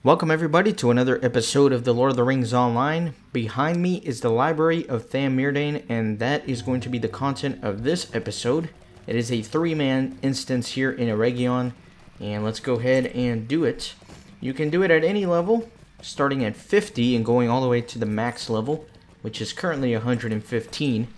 Welcome everybody to another episode of the Lord of the Rings Online. Behind me is the library of Tham, Mírdain, and that is going to be the content of this episode. It is a 3-man instance here in Eregion, and let's go ahead and do it. You can do it at any level, starting at 50 and going all the way to the max level, which is currently 115.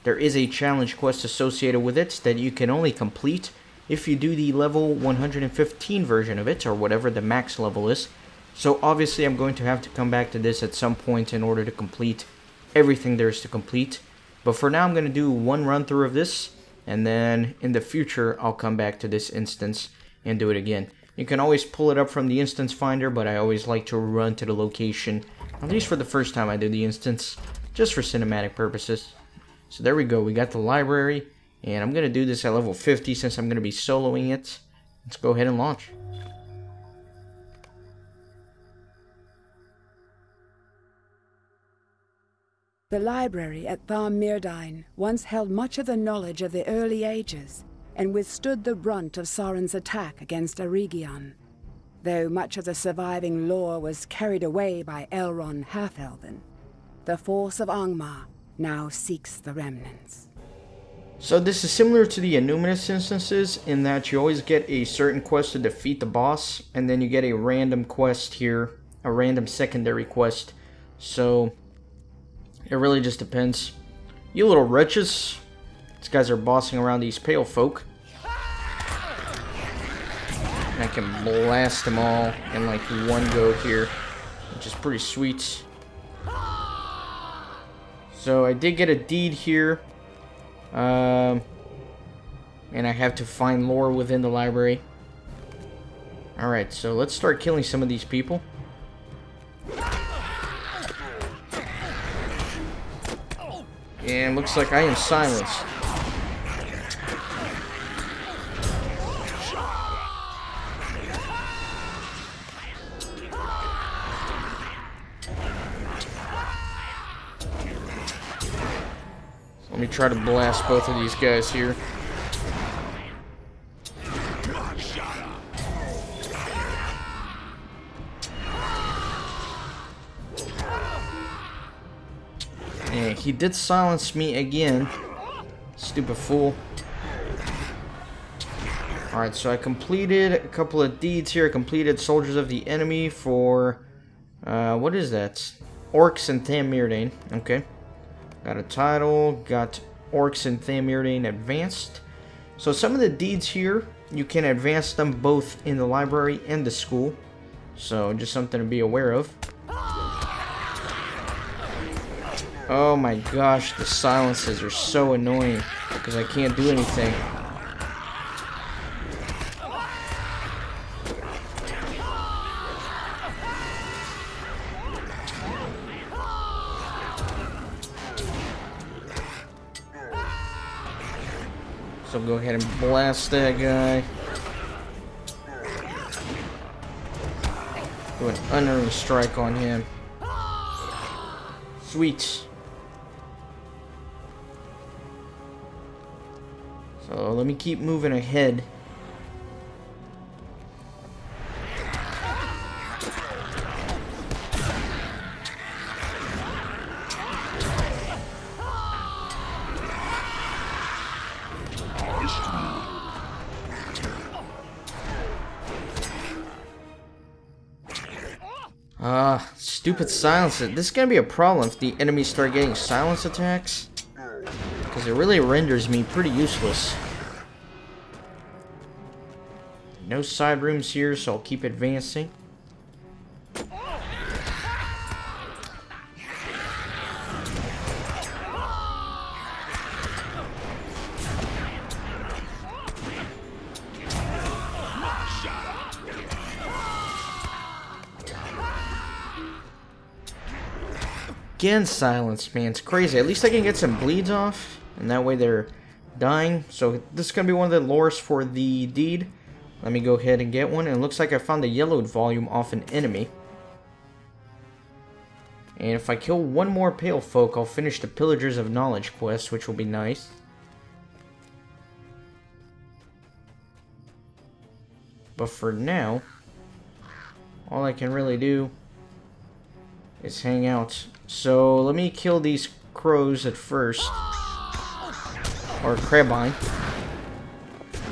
There is a challenge quest associated with it that you can only complete if you do the level 115 version of it, or whatever the max level is. So obviously I'm going to have to come back to this at some point in order to complete everything there is to complete. But for now I'm going to do one run through of this, and then in the future I'll come back to this instance and do it again. You can always pull it up from the instance finder, but I always like to run to the location, at least for the first time I do the instance, just for cinematic purposes. So there we go, we got the library, and I'm going to do this at level 50 since I'm going to be soloing it. Let's go ahead and launch. The library at Tham Mírdain once held much of the knowledge of the early ages and withstood the brunt of Sauron's attack against Eregion, though much of the surviving lore was carried away by Elrond Half-Elven. The force of Angmar now seeks the remnants. So this is similar to the Annuminous instances in that you always get a certain quest to defeat the boss, and then you get a random quest here, a random secondary quest. So it really just depends. You little wretches. These guys are bossing around these pale folk. And I can blast them all in like one go here, which is pretty sweet. So I did get a deed here. And I have to find lore within the library. Alright, so let's start killing some of these people. And looks like I am silenced. Let me try to blast both of these guys here. Yeah, he did silence me again. Stupid fool. Alright, so I completed a couple of deeds here. I completed Soldiers of the Enemy for... what is that? Orcs and Tham Mírdain. Okay. Got a title. Got Orcs and Tham Mírdain advanced. So some of the deeds here, you can advance them both in the library and the school. So just something to be aware of. Oh my gosh, the silences are so annoying because I can't do anything. So go ahead and blast that guy. Do an unearned strike on him. Sweet. So let me keep moving ahead. Stupid silence. This is gonna be a problem if the enemies start getting silence attacks, because it really renders me pretty useless. No side rooms here, so I'll keep advancing. Again, silence, man. It's crazy. At least I can get some bleeds off, and that way they're dying. So this is going to be one of the lores for the deed. Let me go ahead and get one. And it looks like I found the yellowed volume off an enemy. And if I kill one more pale folk, I'll finish the Pillagers of Knowledge quest, which will be nice. But for now, all I can really do is hang out. So let me kill these crows at first. Or crabine.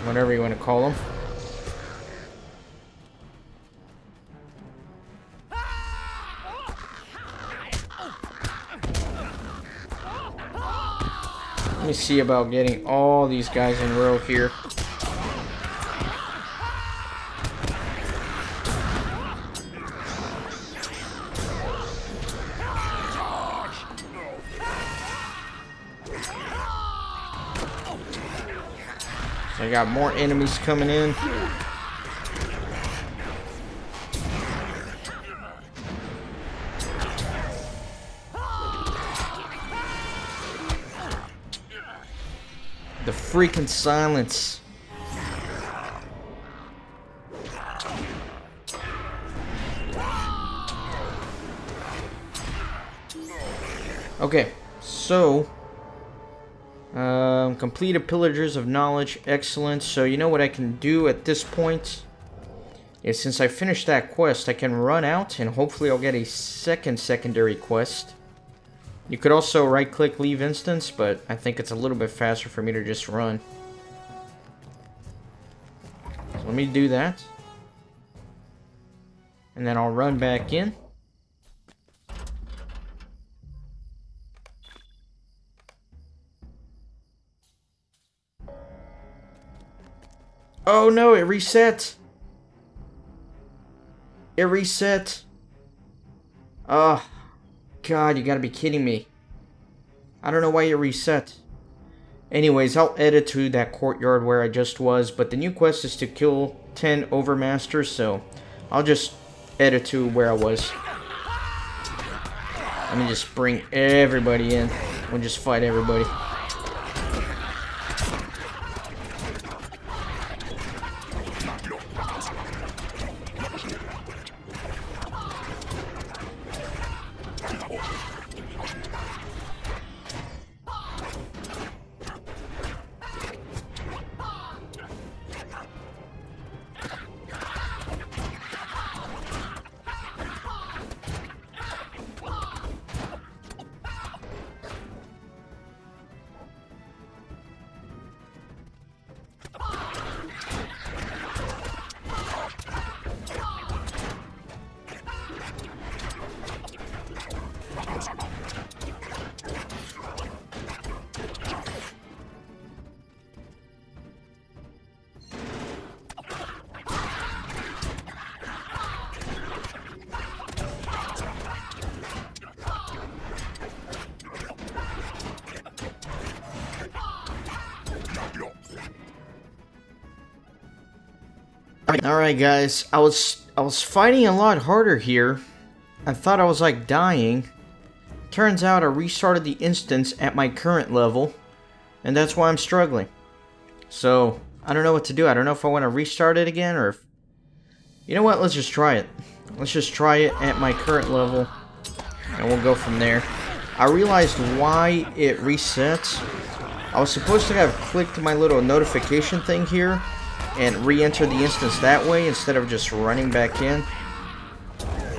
Whatever you want to call them. Let me see about getting all these guys in a row here. So I got more enemies coming in. The freaking silence. Okay, so completed pillagers of knowledge, excellent. So you know what I can do at this point is, since I finished that quest, I can run out and hopefully I'll get a secondary quest. You could also right-click leave instance, but I think it's a little bit faster for me to just run. So let me do that. And then I'll run back in. Oh no, it reset! It reset! Oh. God, you gotta be kidding me. I don't know why it reset. Anyways, I'll edit to that courtyard where I just was, but the new quest is to kill 10 overmasters, so I'll just edit to where I was. Let me just bring everybody in. We'll just fight everybody. Alright guys, I was fighting a lot harder here. I thought I was like dying. Turns out I restarted the instance at my current level, and that's why I'm struggling. So, I don't know what to do. I don't know if I want to restart it again, or if... You know what, let's just try it. Let's just try it at my current level, and we'll go from there. I realized why it resets. I was supposed to have clicked my little notification thing here, and re-enter the instance that way instead of just running back in.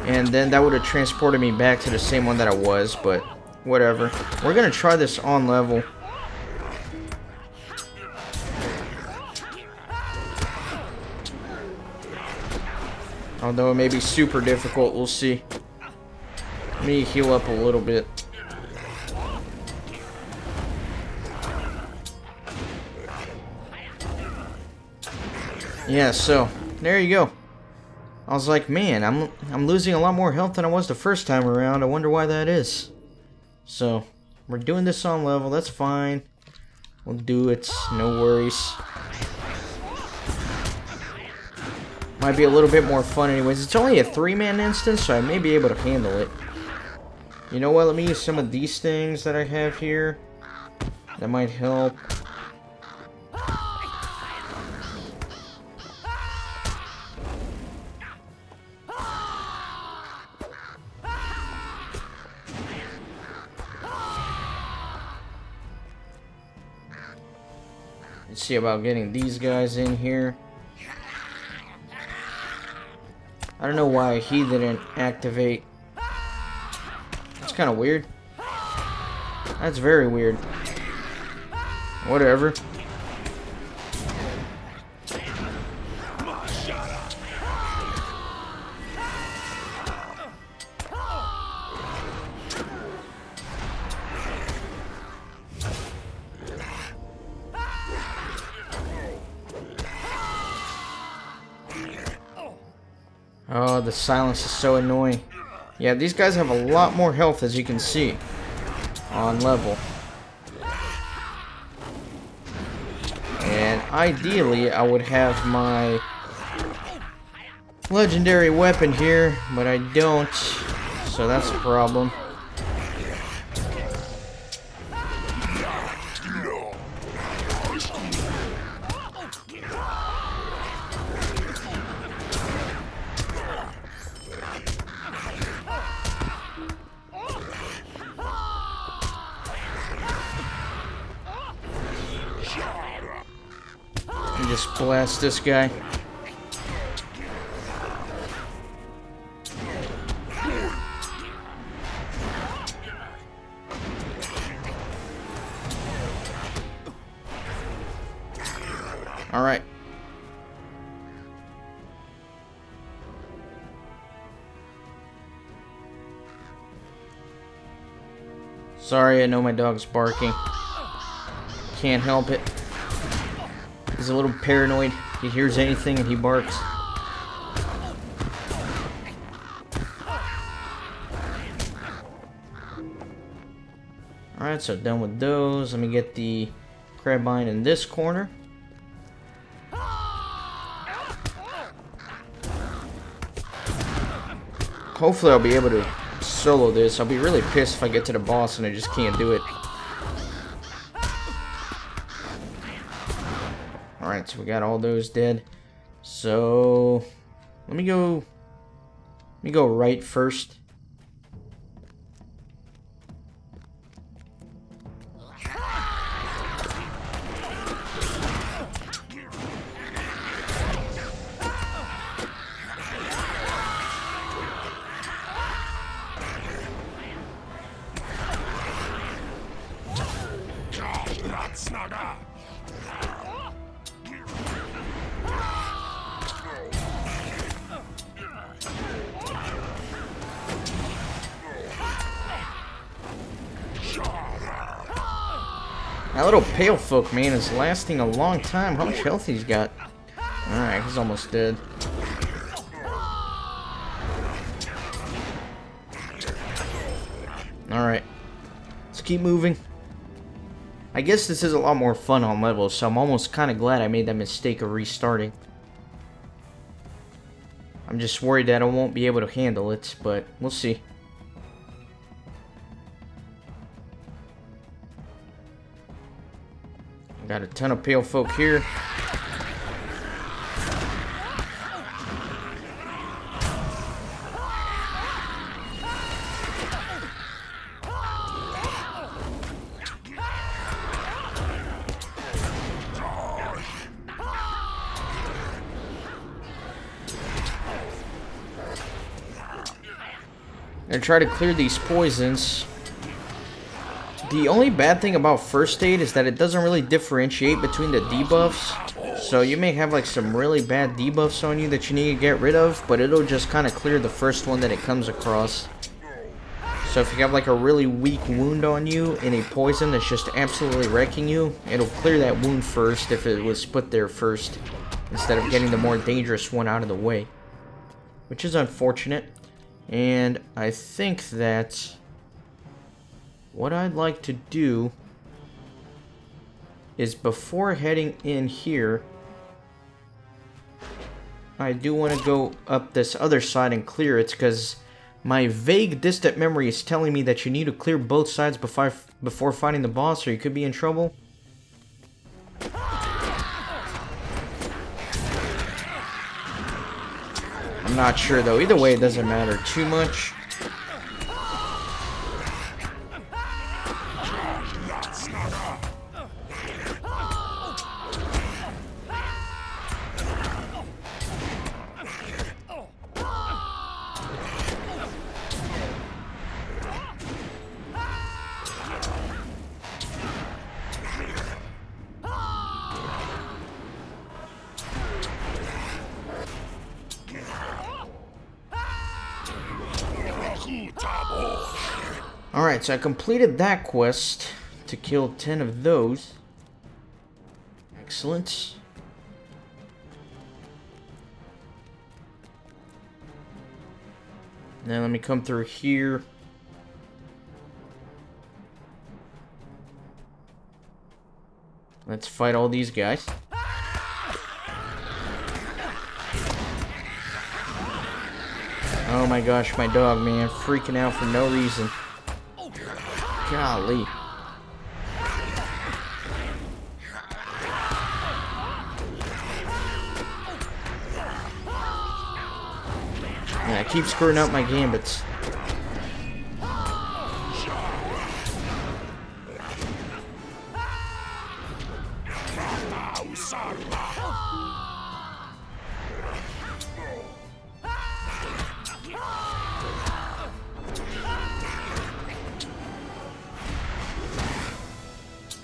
And then that would have transported me back to the same one that I was, but whatever. We're gonna try this on level. Although it may be super difficult, we'll see. Let me heal up a little bit. Yeah, so there you go. I was like, man, I'm losing a lot more health than I was the first time around. I wonder why that is. So we're doing this on level. That's fine. We'll do it. No worries. Might be a little bit more fun anyways. It's only a 3-man instance, so I may be able to handle it. You know what? Let me use some of these things that I have here. That might help. See about getting these guys in here. I don't know why he didn't activate. That's kind of weird. That's very weird. Whatever. Oh, the silence is so annoying. Yeah, these guys have a lot more health, as you can see, on level. And ideally, I would have my legendary weapon here, but I don't, so that's a problem. Just blast this guy. All right. Sorry, I know my dog's barking. Can't help it. He's a little paranoid. He hears anything and he barks. Alright, so done with those. Let me get the crabine in this corner. Hopefully I'll be able to solo this. I'll be really pissed if I get to the boss and I just can't do it. Alright, so we got all those dead. So let me go right first. That little pale folk, man, is lasting a long time. How much health he's got? Alright, he's almost dead. Alright. Let's keep moving. I guess this is a lot more fun on levels, so I'm almost kind of glad I made that mistake of restarting. I'm just worried that I won't be able to handle it, but we'll see. Got a ton of pale folk here. And try to clear these poisons. The only bad thing about first aid is that it doesn't really differentiate between the debuffs. So you may have like some really bad debuffs on you that you need to get rid of, but it'll just kind of clear the first one that it comes across. So if you have like a really weak wound on you and a poison that's just absolutely wrecking you, it'll clear that wound first if it was put there first, instead of getting the more dangerous one out of the way. Which is unfortunate. And I think that what I'd like to do is, before heading in here, I do want to go up this other side and clear it, because my vague distant memory is telling me that you need to clear both sides before fighting the boss, or you could be in trouble. I'm not sure though. Either way, it doesn't matter too much. Alright, so I completed that quest to kill 10 of those. Excellent. Now let me come through here. Let's fight all these guys. Oh my gosh, my dog, man. Freaking out for no reason. Golly. Yeah, I keep screwing up my gambits.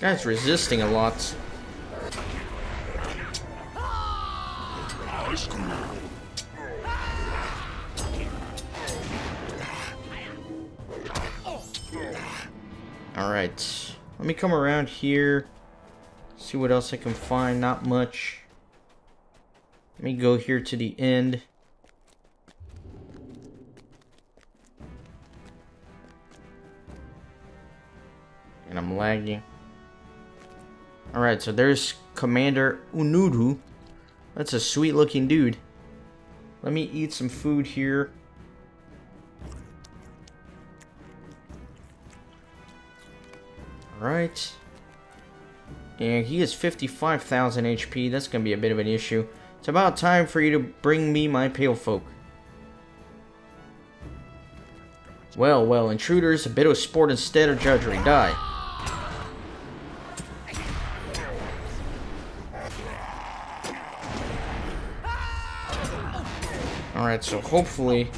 Guy's resisting a lot. Alright, let me come around here, see what else I can find. Not much. Let me go here to the end. And I'm lagging. Alright, so there's Commander Unudu. That's a sweet looking dude. Let me eat some food here. Alright. And he is 55,000 HP. That's going to be a bit of an issue. It's about time for you to bring me my pale folk. Well, well, intruders, a bit of sport instead of judgery. Die. Alright, so hopefully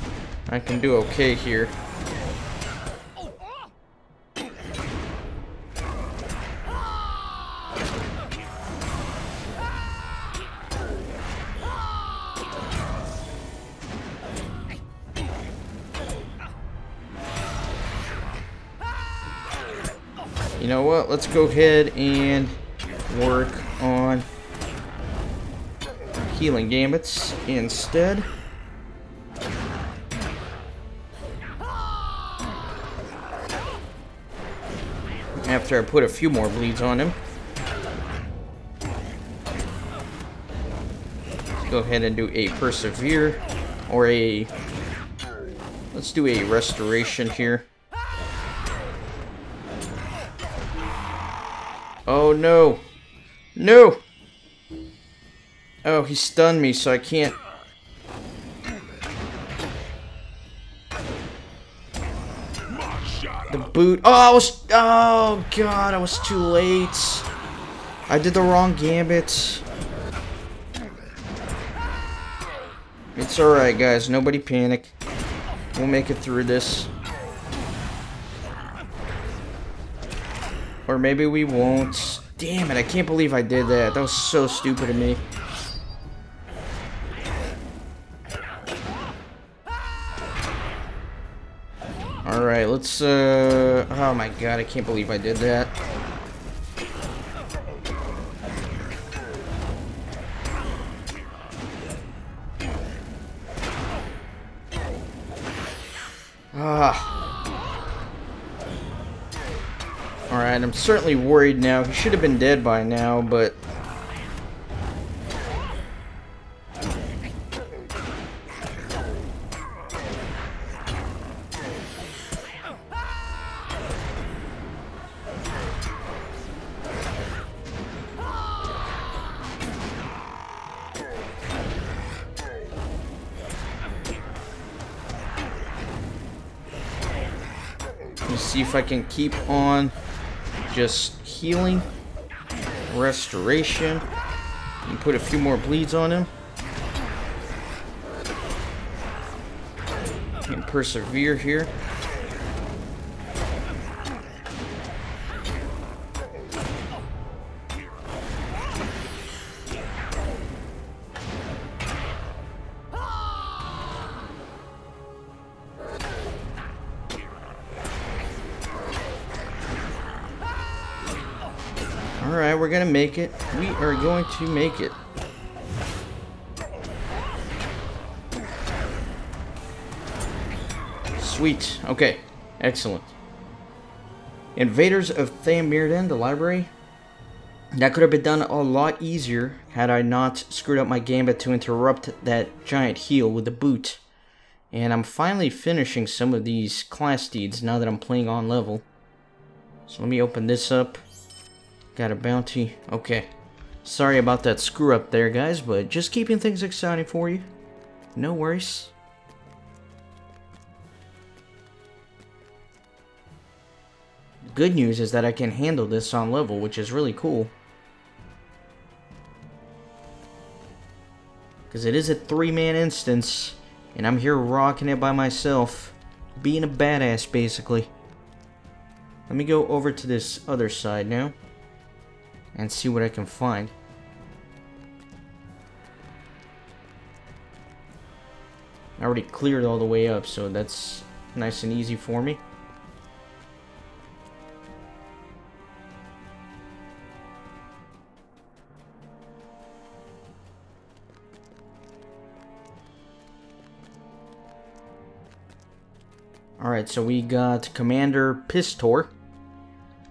I can do okay here. You know what? Let's go ahead and work on healing gambits instead. After I put a few more bleeds on him. Let's go ahead and do a persevere or a... Let's do a restoration here. Oh no! No! Oh, he stunned me, so I can't... The boot... Oh, God, I was too late. I did the wrong gambit. It's alright, guys. Nobody panic. We'll make it through this. Or maybe we won't. Damn it, I can't believe I did that. That was so stupid of me. Alright, let's, oh my god, I can't believe I did that. Alright, I'm certainly worried now. He should have been dead by now, but... Let's see if I can keep on just healing, restoration, and put a few more bleeds on him. And persevere here. Alright, we're gonna make it. We are going to make it. Sweet. Okay. Excellent. Invaders of Tham Mírdain, the library. That could have been done a lot easier had I not screwed up my gambit to interrupt that giant heal with the boot. And I'm finally finishing some of these class deeds now that I'm playing on level. So let me open this up. Got a bounty. Okay. Sorry about that screw up there, guys, but just keeping things exciting for you. No worries. Good news is that I can handle this on level, which is really cool. Because it is a 3-man instance, and I'm here rocking it by myself. Being a badass, basically. Let me go over to this other side now. And see what I can find. I already cleared all the way up, so that's nice and easy for me. Alright, so we got Commander Pistor.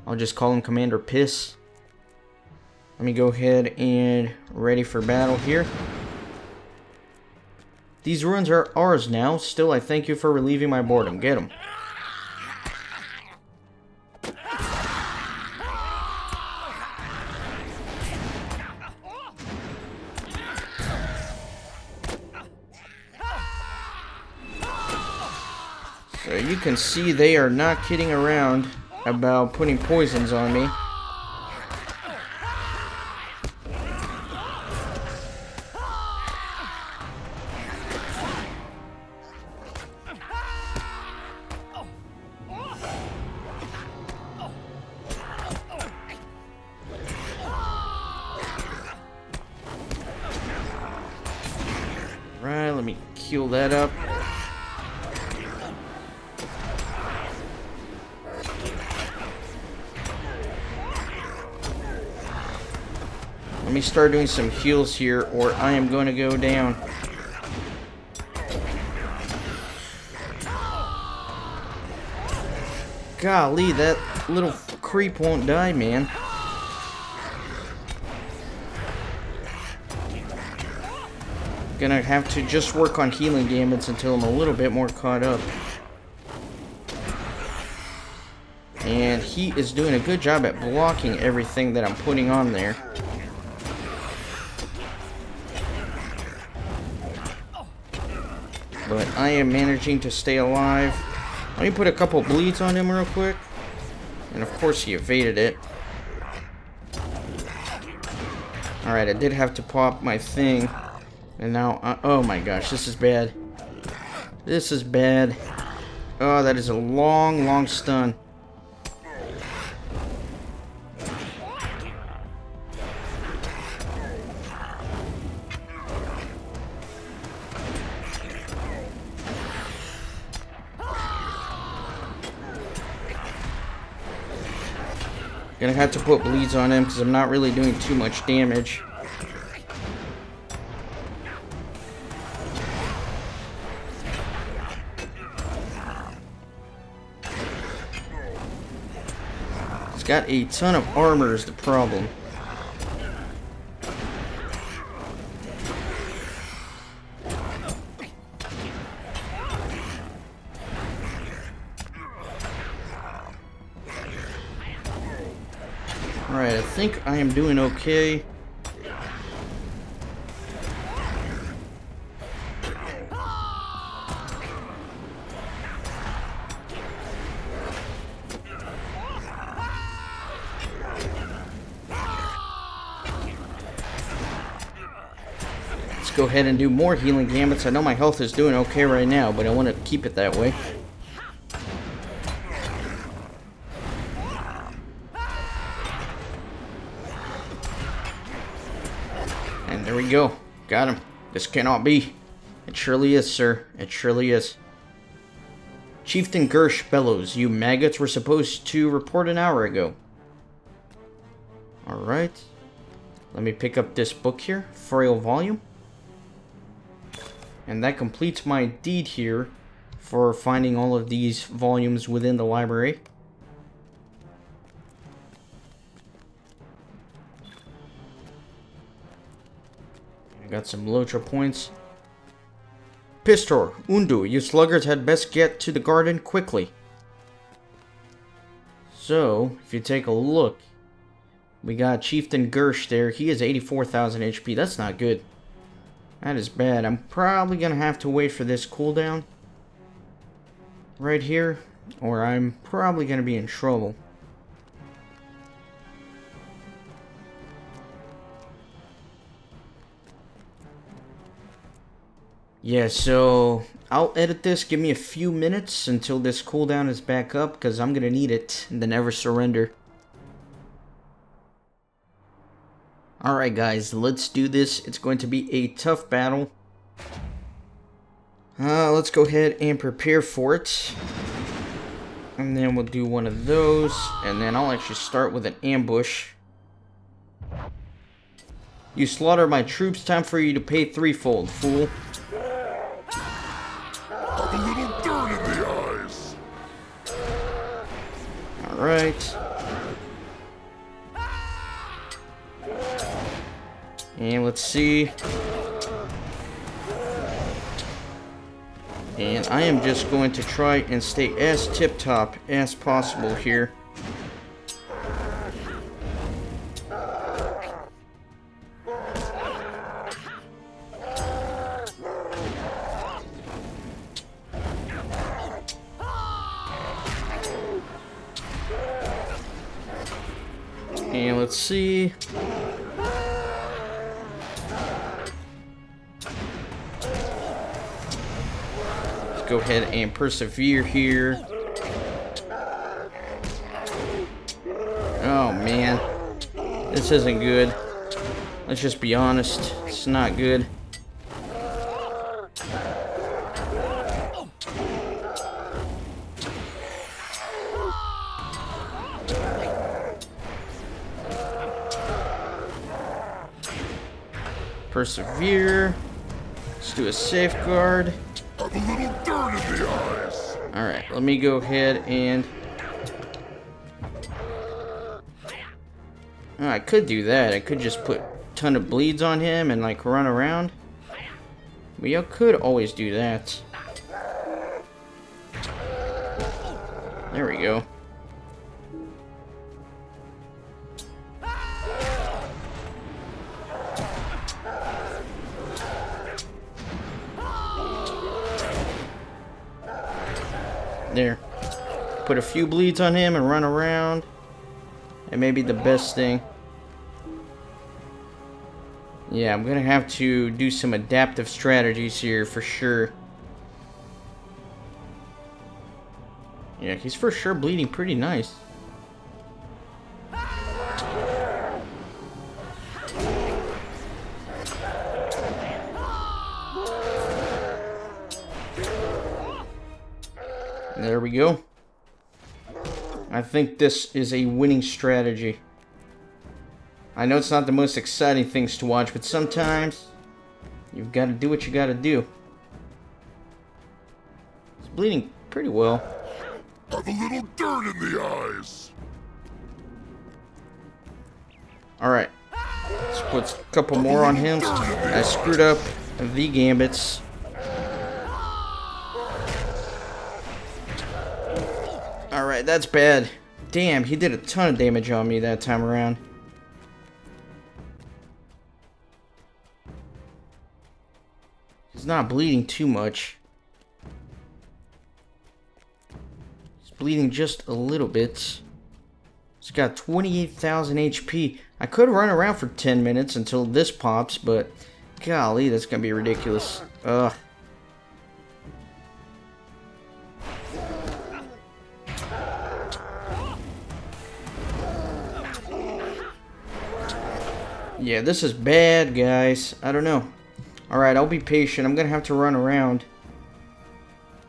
I'll just call him Commander Piss. Let me go ahead and ready for battle here. These ruins are ours now. Still, I thank you for relieving my boredom. Get him. So you can see they are not kidding around about putting poisons on me. Right, let me heal that up. Let me start doing some heals here, or I am going to go down. Golly, that little creep won't die, man. Gonna have to just work on healing gambits until I'm a little bit more caught up. And he is doing a good job at blocking everything that I'm putting on there. But I am managing to stay alive. Let me put a couple bleeds on him real quick. And of course he evaded it. Alright, I did have to pop my thing. And now, oh my gosh, this is bad. This is bad. Oh, that is a long, long stun. Gonna have to put bleeds on him because I'm not really doing too much damage. He's got a ton of armor is the problem. Alright, I think I am doing okay. Let's go ahead and do more healing gambits. I know my health is doing okay right now, but I want to keep it that way. And there we go. Got him. This cannot be. It surely is, sir. It surely is. Chieftain Gersh bellows. You maggots were supposed to report an hour ago. Alright. Let me pick up this book here. Frail volume. And that completes my deed here for finding all of these volumes within the library. I got some LOTRO points. Pistor, Undu, you sluggards had best get to the garden quickly. So, if you take a look, we got Chieftain Gersh there. He has 84,000 HP. That's not good. That is bad. I'm probably going to have to wait for this cooldown right here, or I'm probably going to be in trouble. Yeah, so I'll edit this. Give me a few minutes until this cooldown is back up, because I'm going to need it. The Never Surrender. Alright guys, let's do this. It's going to be a tough battle. Let's go ahead and prepare for it. And then we'll do one of those. And then I'll actually start with an ambush. You slaughter my troops. Time for you to pay threefold, fool. Have a little dirt in the eyes. Alright. And let's see. And I am just going to try and stay as tip-top as possible here. And let's see. Go ahead and persevere here. Oh man, this isn't good. Let's just be honest, it's not good. Persevere. Let's do a safeguard. Have a little dirt in the eyes. Alright, let me go ahead and... Oh, I could do that. I could just put a ton of bleeds on him and like run around. We could always do that. There we go. There. Put a few bleeds on him and run around. It may be the best thing. Yeah, I'm gonna have to do some adaptive strategies here for sure. Yeah, he's for sure bleeding pretty nice. There we go. I think this is a winning strategy. I know it's not the most exciting things to watch, but sometimes you've got to do what you got to do. He's bleeding pretty well. Have a little dirt in the eyes. Alright. Let's put a couple more on him. I screwed up the gambits. Alright, that's bad. Damn, he did a ton of damage on me that time around. He's not bleeding too much. He's bleeding just a little bit. He's got 28,000 HP. I could run around for 10 minutes until this pops, but golly, that's gonna be ridiculous. Ugh. Yeah, this is bad, guys. I don't know. Alright, I'll be patient. I'm gonna have to run around.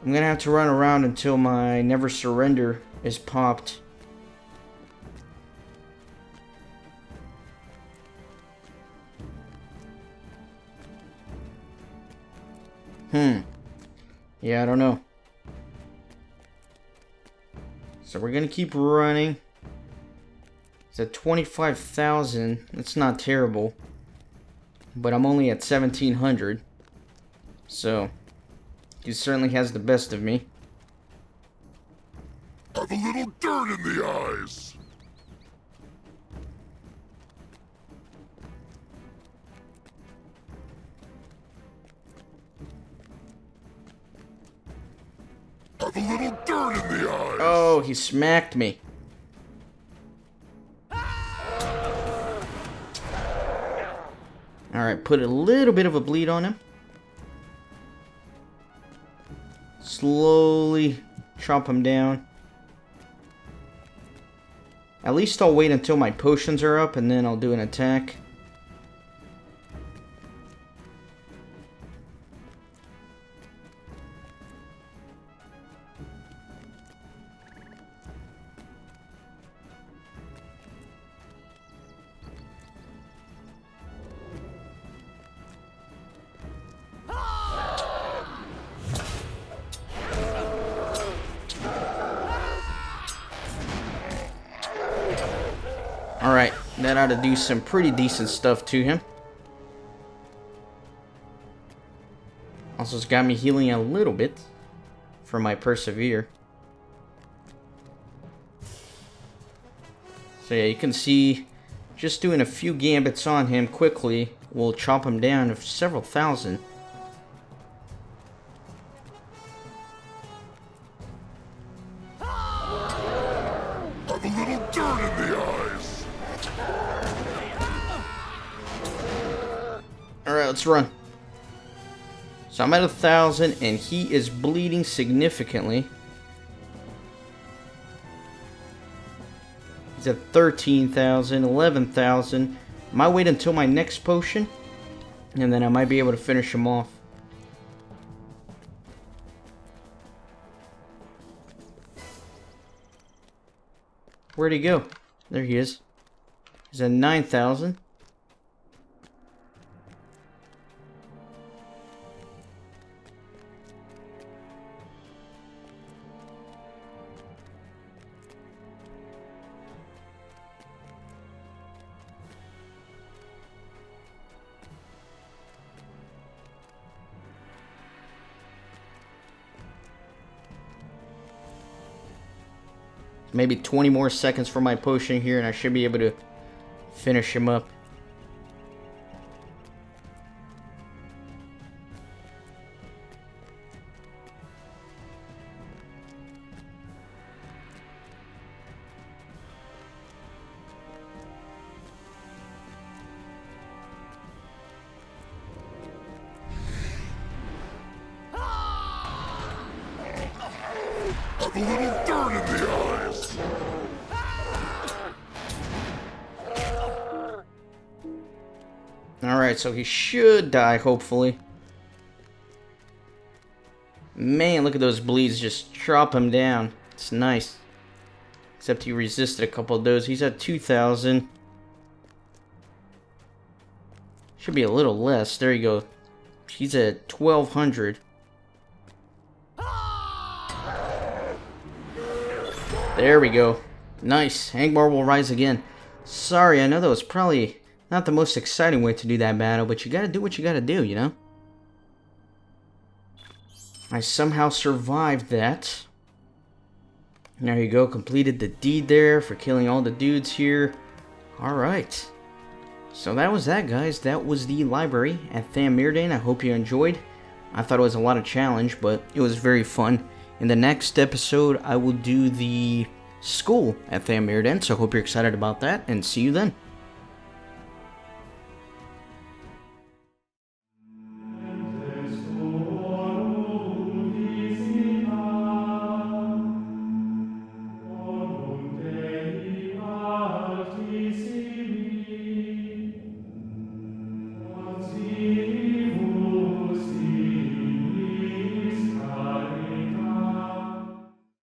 I'm gonna have to run around until my Never Surrender is popped. Yeah, I don't know. So we're gonna keep running. It's at 25,000. That's not terrible. But I'm only at 1,700. So, he certainly has the best of me. Have a little dirt in the eyes. Have a little dirt in the eyes. Oh, he smacked me. Alright, put a little bit of a bleed on him. Slowly chop him down. At least I'll wait until my potions are up and then I'll do an attack. Alright, that ought to do some pretty decent stuff to him. Also, it's got me healing a little bit for my persevere. So yeah, you can see just doing a few gambits on him quickly will chop him down to several thousand. Have a little dirt in the eyes. Alright, let's run. So I'm at 1,000 and he is bleeding significantly. He's at 13,000, 11,000. Might wait until my next potion and then I might be able to finish him off. Where'd he go? There he is. He's at 9,000. Maybe 20 more seconds for my potion here and I should be able to finish him up. Have a little dirt in the eyes. Alright, so he should die, hopefully. Man, look at those bleeds, just chop him down. It's nice. Except he resisted a couple of those. He's at 2,000. Should be a little less. There you go. He's at 1,200. There we go. Nice. Angmar will rise again. Sorry, I know that was probably not the most exciting way to do that battle, but you gotta do what you gotta do, you know? I somehow survived that. There you go. Completed the deed there for killing all the dudes here. Alright. So that was that, guys. That was the library at Tham Mírdain. I hope you enjoyed. I thought it was a lot of challenge, but it was very fun. In the next episode, I will do the school at Tham Mírdain, so I hope you're excited about that, and see you then.